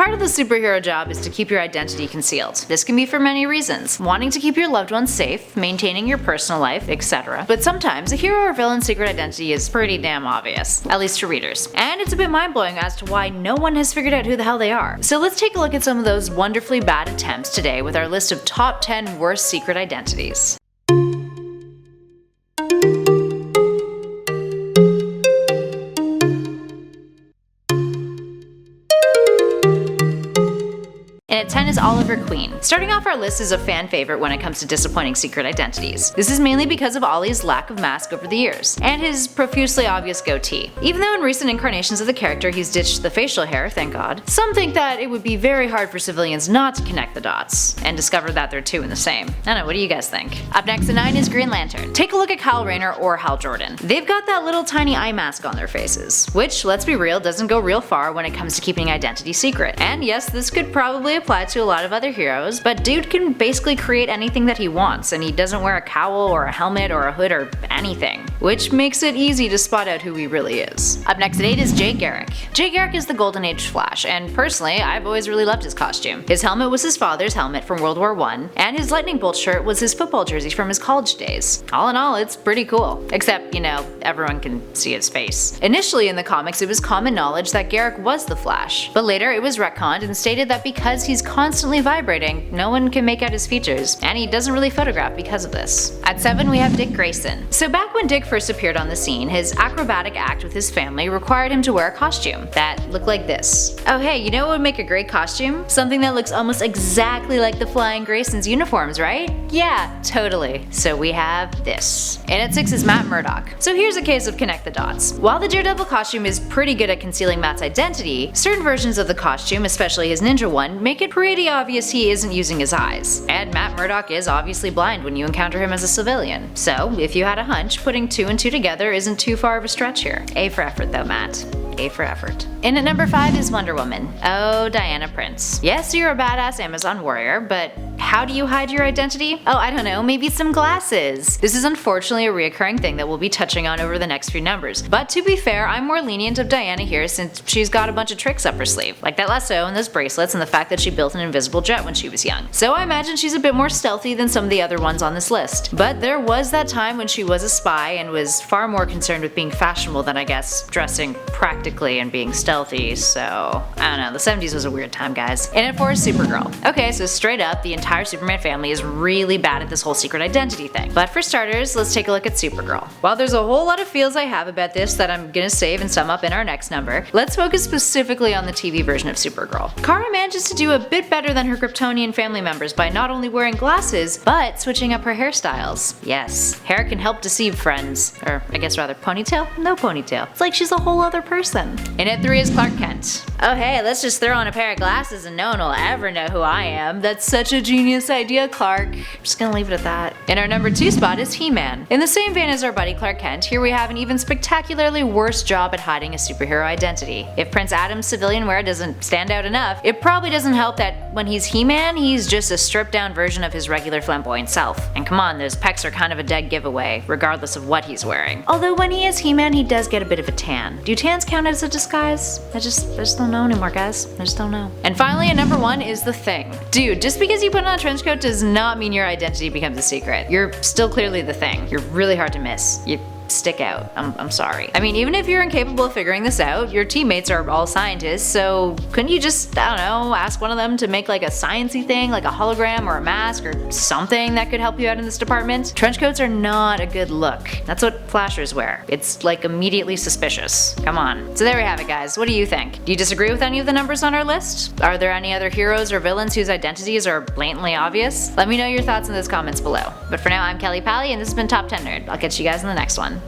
Part of the superhero job is to keep your identity concealed. This can be for many reasons, wanting to keep your loved ones safe, maintaining your personal life, etc. But sometimes a hero or villain's secret identity is pretty damn obvious, at least to readers. And it's a bit mind-blowing as to why no one has figured out who the hell they are. So let's take a look at some of those wonderfully bad attempts today with our list of top 10 worst secret identities. And at 10 is Oliver Queen. Starting off our list is a fan favorite when it comes to disappointing secret identities. This is mainly because of Ollie's lack of mask over the years, and his profusely obvious goatee. Even though in recent incarnations of the character he's ditched the facial hair, thank god, some think that it would be very hard for civilians not to connect the dots, and discover that they're two and the same. I don't know, what do you guys think? Up next at 9 is Green Lantern. Take a look at Kyle Rayner or Hal Jordan. They've got that little tiny eye mask on their faces, which, let's be real, doesn't go real far when it comes to keeping identity secret. And yes, this could probably apply to a lot of other heroes, but dude can basically create anything that he wants, and he doesn't wear a cowl or a helmet or a hood or anything, which makes it easy to spot out who he really is. Up next at 8 is Jay Garrick. Jay Garrick is the Golden Age Flash, and personally, I've always really loved his costume. His helmet was his father's helmet from World War I, and his lightning bolt shirt was his football jersey from his college days. All in all, it's pretty cool. Except, you know, everyone can see his face. Initially in the comics, it was common knowledge that Garrick was the Flash, but later it was retconned and stated that because he's constantly vibrating, no one can make out his features, and he doesn't really photograph because of this. At 7 we have Dick Grayson. So back when Dick first appeared on the scene, his acrobatic act with his family required him to wear a costume that looked like this. Oh hey, you know what would make a great costume? Something that looks almost exactly like the Flying Graysons uniforms, right? Yeah, totally. So we have this. And at 6 is Matt Murdock. So here's a case of connect the dots. While the Daredevil costume is pretty good at concealing Matt's identity, certain versions of the costume, especially his ninja one, make it pretty obvious he isn't using his eyes. And Matt Murdock is obviously blind when you encounter him as a civilian. So if you had a hunch, putting 2 and 2 together isn't too far of a stretch here. A for effort though, Matt. A for effort. In at number 5 is Wonder Woman. Oh, Diana Prince. Yes, you're a badass Amazon warrior, but how do you hide your identity? Oh, I don't know, maybe some glasses. This is unfortunately a reoccurring thing that we'll be touching on over the next few numbers. But to be fair, I'm more lenient of Diana here since she's got a bunch of tricks up her sleeve, like that lasso and those bracelets and the fact that she built an invisible jet when she was young. So I imagine she's a bit more stealthy than some of the other ones on this list. But there was that time when she was a spy and was far more concerned with being fashionable than I guess dressing practically and being stealthy, so I don't know, the 70s was a weird time, guys. And at 4 is Supergirl. Okay, so straight up, the entire Superman family is really bad at this whole secret identity thing. But for starters, let's take a look at Supergirl. While there's a whole lot of feels I have about this that I'm gonna save and sum up in our next number, let's focus specifically on the TV version of Supergirl. Kara manages to do a bit better than her Kryptonian family members by not only wearing glasses, but switching up her hairstyles. Yes, hair can help deceive friends. Or I guess rather ponytail? No ponytail. It's like she's a whole other person. And at 3 is Clark Kent. Oh hey, let's just throw on a pair of glasses and no one will ever know who I am. That's such a genius idea, Clark. I'm just gonna leave it at that. In our number 2 spot is He-Man. In the same vein as our buddy Clark Kent, here we have an even spectacularly worse job at hiding a superhero identity. If Prince Adam's civilian wear doesn't stand out enough, it probably doesn't help that when he's He-Man, he's just a stripped down version of his regular flamboyant self. And come on, those pecs are kind of a dead giveaway, regardless of what he's wearing. Although when he is He-Man, he does get a bit of a tan. Do tans count as a disguise? I just don't know anymore, guys. I just don't know. And finally, at number 1 is The Thing. Dude, just because you put on a trench coat does not mean your identity becomes a secret. You're still clearly The Thing. You're really hard to miss. You stick out. I'm sorry. I mean, even if you're incapable of figuring this out, your teammates are all scientists, so couldn't you just, I don't know, ask one of them to make like a sciencey thing, like a hologram or a mask or something that could help you out in this department? Trench coats are not a good look. That's what flashers wear. It's like immediately suspicious. Come on. So there we have it, guys. What do you think? Do you disagree with any of the numbers on our list? Are there any other heroes or villains whose identities are blatantly obvious? Let me know your thoughts in those comments below. But for now, I'm Kelly Pally, and this has been Top 10 Nerd. I'll catch you guys in the next one.